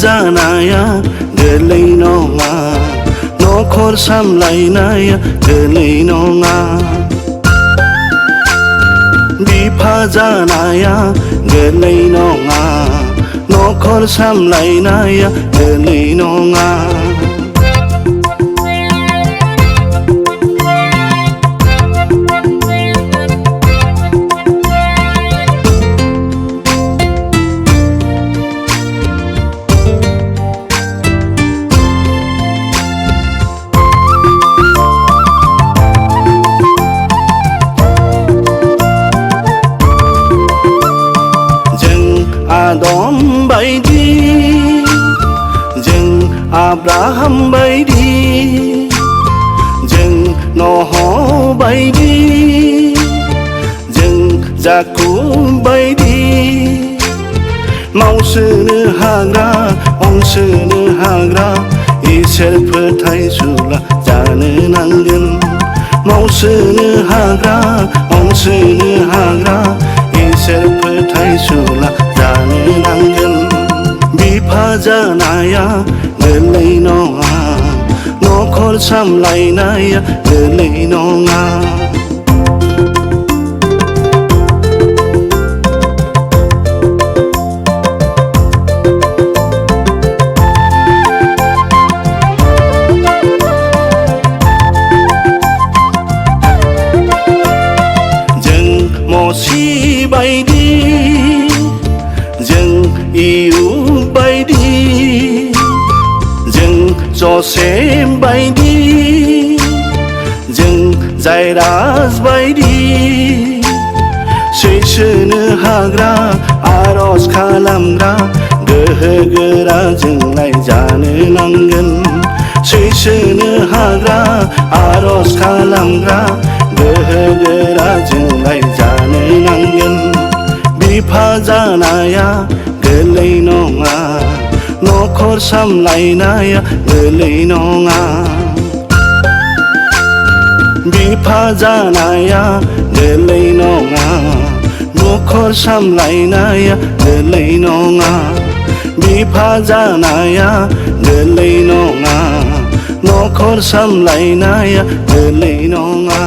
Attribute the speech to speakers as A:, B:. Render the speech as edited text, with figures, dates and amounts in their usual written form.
A: जानाया गोरलै नङा नखर सामलायनाया गोरलै नङा बिफा जानाया गोरलै नङा नखर सामलायनाया गोरलै नङा आदम बायदि जों आब्राहाम बायदि जों नह बायदि जों जाकुब बायदि मावसोनो हाग्रा अनसोनो हाग्रा इसोर फोथायसुला जानो नांगोन मावसोनो हाग्रा अनसोनो हाग्रा इसोर फोथायसुला जानो नांगोन बिफा जानाया गोरलै नङा नखर सामलायनाया गोरलै नङा जों मसी बायदि जों इयुब बायदि जों जसेफ बायदि जों जायरास बायदि सैसोनो हाग्रा आरज खालामग्रा गोहो गोरा जोंलाय जानो नांगोन सैसोनो हाग्रा आरज खालामग्रा गोहो गोरा जोंलाय जानो नांगोन बिफा जानाया गोरलै नङा नखर सामलायनाया गोरलै नङा बिफा जानाया गोरलै नङा नखर सामलायनाया गोरलै नङा बिफा जानाया गोरलै नङा नखर सामलायनाया गोरलै नङा